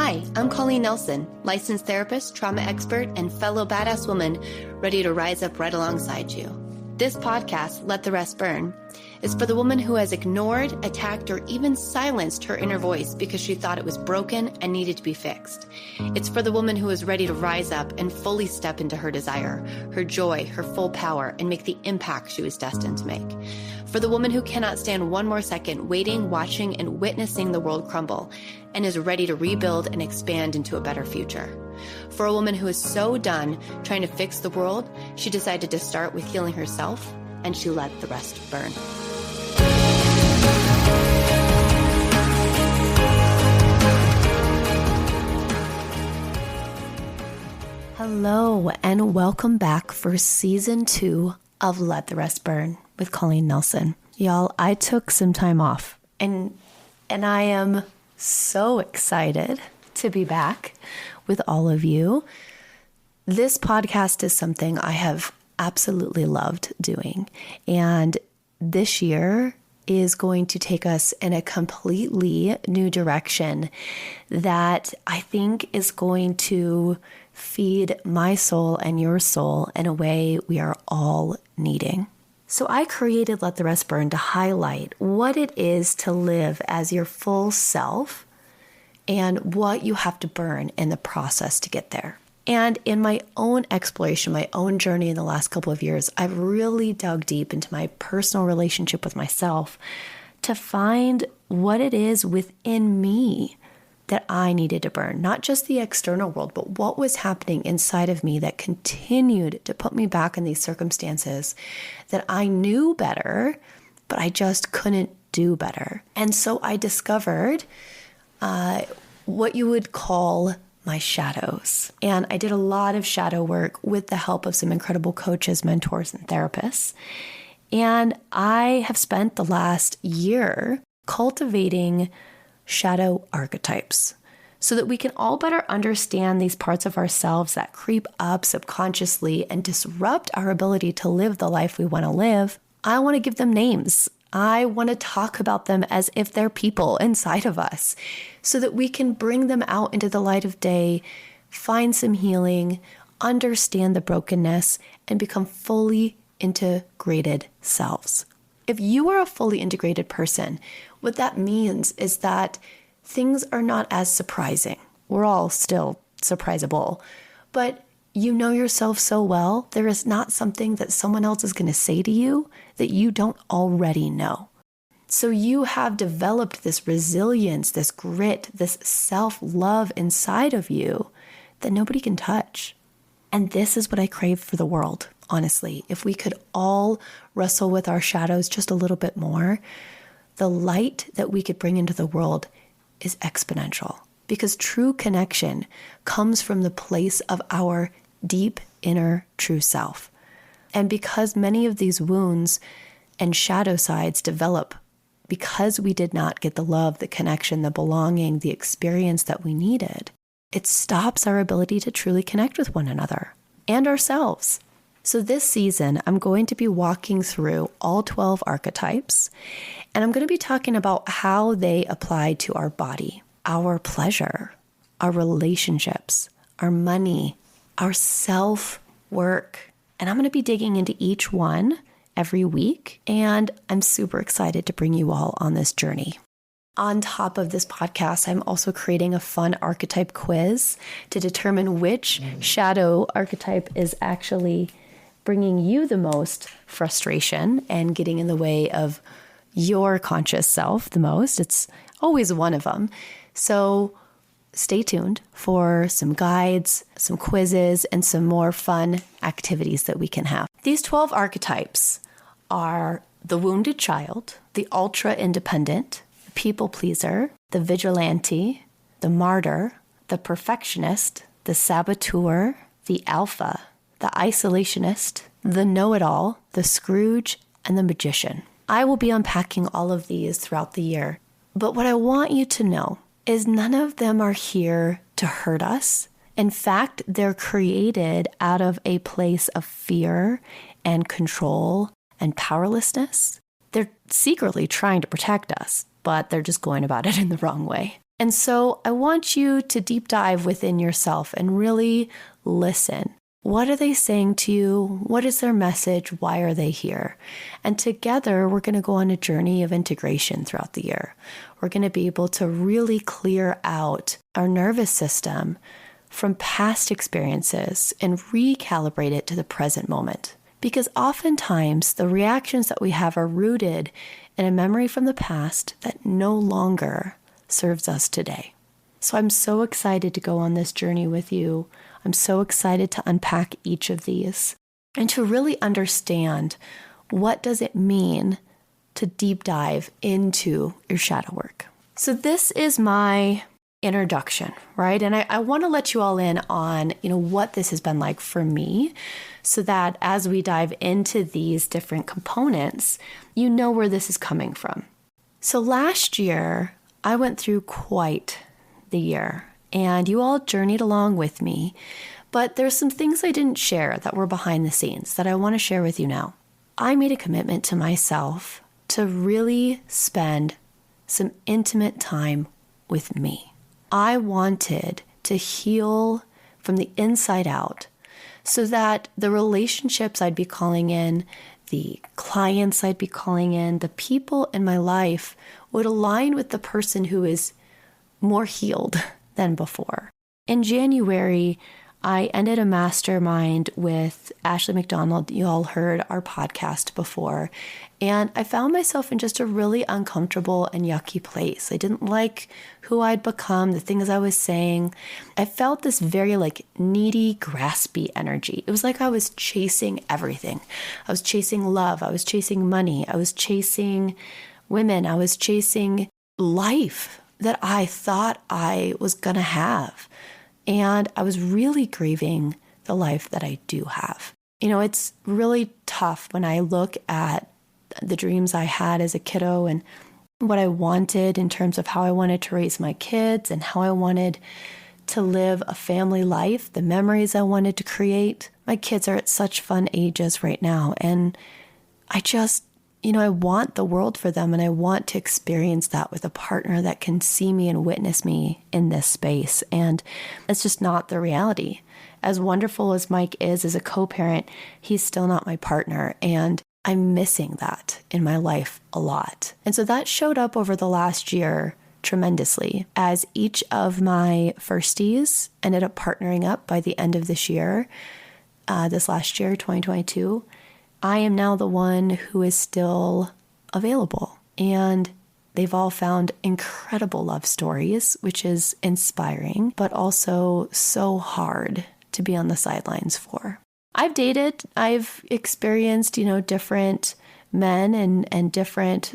Hi, I'm Colleen Nelson, licensed therapist, trauma expert, and fellow badass woman ready to rise up right alongside you. This podcast, Let the Rest Burn, is for the woman who has ignored, attacked, or even silenced her inner voice because she thought it was broken and needed to be fixed. It's for the woman who is ready to rise up and fully step into her desire, her joy, her full power, and make the impact she was destined to make. For the woman who cannot stand one more second waiting, watching, and witnessing the world crumble and is ready to rebuild and expand into a better future. For a woman who is so done trying to fix the world, she decided to start with healing herself, and she let the rest burn. Hello, and welcome back for season 2 of Let the Rest Burn with Colleen Nelson. Y'all, I took some time off, and I am so excited to be back with all of you. This podcast is something I have absolutely loved doing, and this year is going to take us in a completely new direction that I think is going to feed my soul and your soul in a way we are all needing. So I created Let the Rest Burn to highlight what it is to live as your full self and what you have to burn in the process to get there. And in my own exploration, my own journey in the last couple of years, I've really dug deep into my personal relationship with myself to find what it is within me that I needed to burn. Not just the external world, but what was happening inside of me that continued to put me back in these circumstances that I knew better, but I just couldn't do better. And so I discovered what you would call my shadows. And I did a lot of shadow work with the help of some incredible coaches, mentors, and therapists. And I have spent the last year cultivating shadow archetypes so that we can all better understand these parts of ourselves that creep up subconsciously and disrupt our ability to live the life we want to live. I want to give them names. I want to talk about them as if they're people inside of us so that we can bring them out into the light of day, find some healing, understand the brokenness, and become fully integrated selves. If you are a fully integrated person, what that means is that things are not as surprising. We're all still surprisable, but you know yourself so well, there is not something that someone else is going to say to you that you don't already know. So you have developed this resilience, this grit, this self-love inside of you that nobody can touch. And this is what I crave for the world, honestly. If we could all wrestle with our shadows just a little bit more, the light that we could bring into the world is exponential. Because true connection comes from the place of our deep inner true self. And because many of these wounds and shadow sides develop because we did not get the love, the connection, the belonging, the experience that we needed, it stops our ability to truly connect with one another and ourselves. So this season, I'm going to be walking through all 12 archetypes, and I'm going to be talking about how they apply to our body, our pleasure, our relationships, our money, our self-work. And I'm going to be digging into each one every week, and I'm super excited to bring you all on this journey. On top of this podcast, I'm also creating a fun archetype quiz to determine which shadow archetype is actually bringing you the most frustration and getting in the way of your conscious self the most. It's always one of them. So stay tuned for some guides, some quizzes, and some more fun activities that we can have. These 12 archetypes are the wounded child, the ultra-independent, the people pleaser, the vigilante, the martyr, the perfectionist, the saboteur, the alpha, the isolationist, the know-it-all, the Scrooge, and the magician. I will be unpacking all of these throughout the year, but what I want you to know is none of them are here to hurt us. In fact, they're created out of a place of fear and control and powerlessness. They're secretly trying to protect us, but they're just going about it in the wrong way. And so I want you to deep dive within yourself and really listen. What are they saying to you? What is their message? Why are they here? And together, we're going to go on a journey of integration throughout the year. We're going to be able to really clear out our nervous system from past experiences and recalibrate it to the present moment. Because oftentimes, the reactions that we have are rooted in a memory from the past that no longer serves us today. So I'm so excited to go on this journey with you. I'm so excited to unpack each of these and to really understand what does it mean to deep dive into your shadow work. So this is my introduction, right? And I want to let you all in on, what this has been like for me so that as we dive into these different components, you know where this is coming from. So last year, I went through quite the year and you all journeyed along with me, but there's some things I didn't share that were behind the scenes that I want to share with you now. I made a commitment to myself to really spend some intimate time with me. I wanted to heal from the inside out so that the relationships I'd be calling in, the clients I'd be calling in, the people in my life would align with the person who is more healed than before. In January, I ended a mastermind with Ashley McDonald. You all heard our podcast before. And I found myself in just a really uncomfortable and yucky place. I didn't like who I'd become, the things I was saying. I felt this very needy, graspy energy. It was like I was chasing everything. I was chasing love. I was chasing money. I was chasing women. I was chasing life that I thought I was going to have. And I was really grieving the life that I do have. It's really tough when I look at the dreams I had as a kiddo and what I wanted in terms of how I wanted to raise my kids and how I wanted to live a family life, the memories I wanted to create. My kids are at such fun ages right now. And I just, I want the world for them and I want to experience that with a partner that can see me and witness me in this space. And it's just not the reality. As wonderful as Mike is as a co-parent, he's still not my partner. And I'm missing that in my life a lot. And so that showed up over the last year tremendously as each of my firsties ended up partnering up by the end of this year, this last year, 2022. I am now the one who is still available. And they've all found incredible love stories, which is inspiring, but also so hard to be on the sidelines for. I've dated, I've experienced, different men and different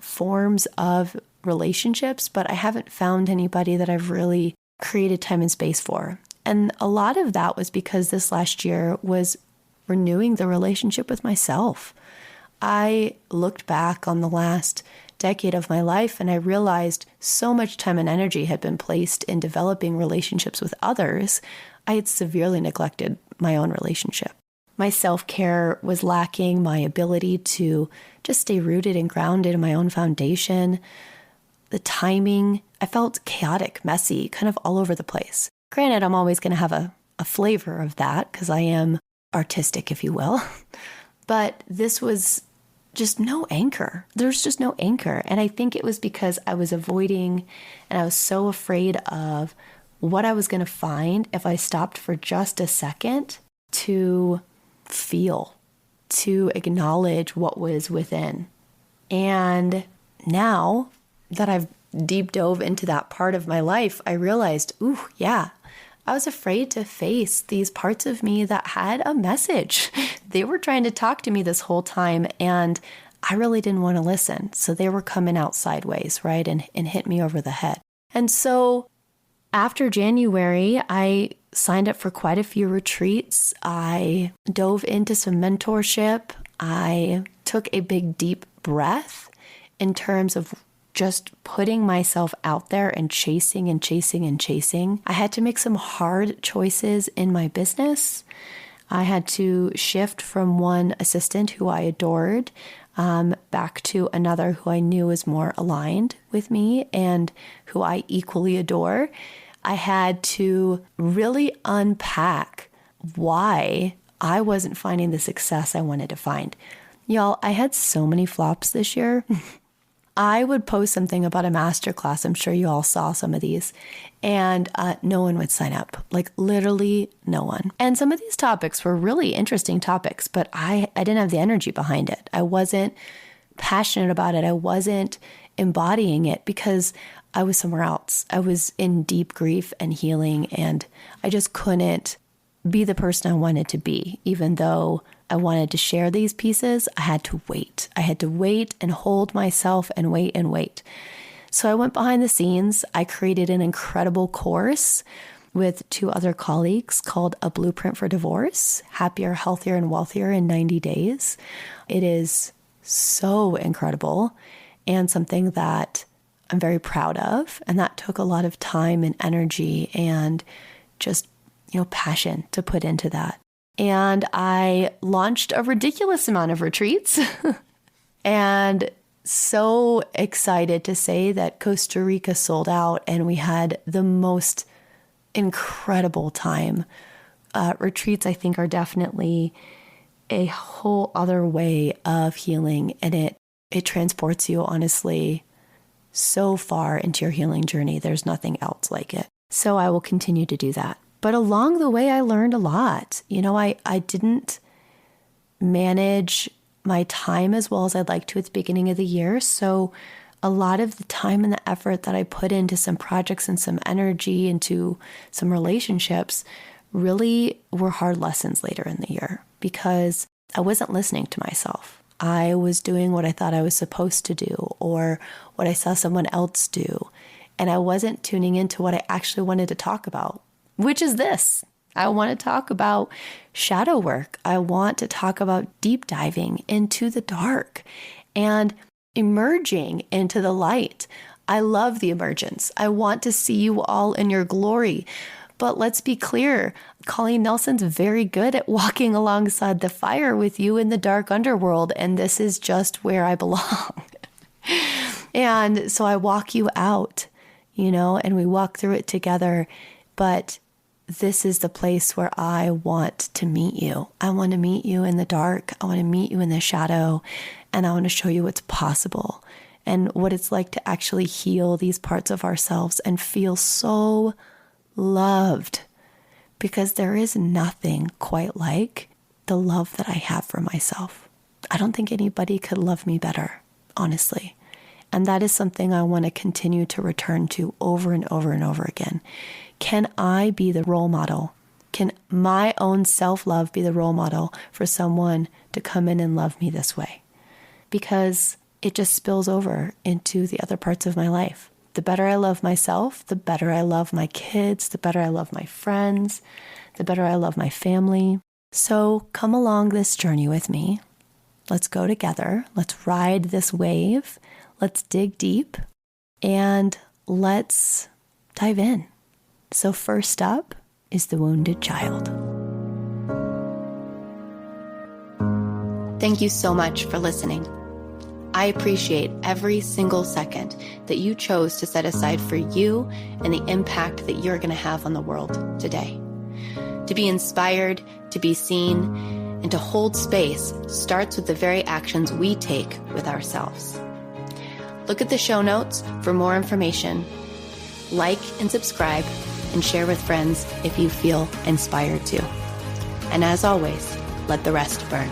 forms of relationships, but I haven't found anybody that I've really created time and space for. And a lot of that was because this last year was renewing the relationship with myself. I looked back on the last decade of my life and I realized so much time and energy had been placed in developing relationships with others. I had severely neglected my own relationship. My self-care was lacking, my ability to just stay rooted and grounded in my own foundation. The timing, I felt chaotic, messy, kind of all over the place. Granted, I'm always going to have a flavor of that because I am artistic, if you will. But this was just no anchor. There's just no anchor. And I think it was because I was avoiding and I was so afraid of what I was going to find if I stopped for just a second to feel, to acknowledge what was within. And now that I've deep dove into that part of my life, I realized, I was afraid to face these parts of me that had a message. They were trying to talk to me this whole time, and I really didn't want to listen. So they were coming out sideways, right, and hit me over the head. And so after January, I signed up for quite a few retreats. I dove into some mentorship. I took a big, deep breath in terms of just putting myself out there and chasing and chasing and chasing. I had to make some hard choices in my business. I had to shift from one assistant who I adored. back to another who I knew was more aligned with me and who I equally adore, I had to really unpack why I wasn't finding the success I wanted to find. Y'all, I had so many flops this year. I would post something about a masterclass. I'm sure you all saw some of these. And no one would sign up, like literally no one. And some of these topics were really interesting topics, but I didn't have the energy behind it. I wasn't passionate about it. I wasn't embodying it because I was somewhere else. I was in deep grief and healing, and I just couldn't be the person I wanted to be. Even though I wanted to share these pieces, I had to wait. I had to wait and hold myself and wait and wait. So I went behind the scenes. I created an incredible course with 2 other colleagues called A Blueprint for Divorce, Happier, Healthier, and Wealthier in 90 Days. It is so incredible and something that I'm very proud of. And that took a lot of time and energy and just, passion to put into that. And I launched a ridiculous amount of retreats and so excited to say that Costa Rica sold out and we had the most incredible time. Retreats, I think, are definitely a whole other way of healing, and it transports you, honestly, so far into your healing journey. There's nothing else like it. So I will continue to do that. But along the way, I learned a lot. I didn't manage my time as well as I'd like to at the beginning of the year. So a lot of the time and the effort that I put into some projects and some energy into some relationships really were hard lessons later in the year because I wasn't listening to myself. I was doing what I thought I was supposed to do or what I saw someone else do. And I wasn't tuning into what I actually wanted to talk about, which is this. I want to talk about shadow work. I want to talk about deep diving into the dark and emerging into the light. I love the emergence. I want to see you all in your glory. But let's be clear, Colleen Nelson's very good at walking alongside the fire with you in the dark underworld, and this is just where I belong. And so I walk you out, and we walk through it together. But this is the place where I want to meet you. I want to meet you in the dark. I want to meet you in the shadow. And I want to show you what's possible and what it's like to actually heal these parts of ourselves and feel so loved. Because there is nothing quite like the love that I have for myself. I don't think anybody could love me better, honestly. And that is something I want to continue to return to over and over and over again. Can I be the role model? Can my own self-love be the role model for someone to come in and love me this way? Because it just spills over into the other parts of my life. The better I love myself, the better I love my kids, the better I love my friends, the better I love my family. So come along this journey with me. Let's go together. Let's ride this wave. Let's dig deep and let's dive in. So first up is the wounded child. Thank you so much for listening. I appreciate every single second that you chose to set aside for you and the impact that you're going to have on the world today. To be inspired, to be seen, and to hold space starts with the very actions we take with ourselves. Look at the show notes for more information. Like and subscribe and share with friends if you feel inspired to. And as always, let the rest burn.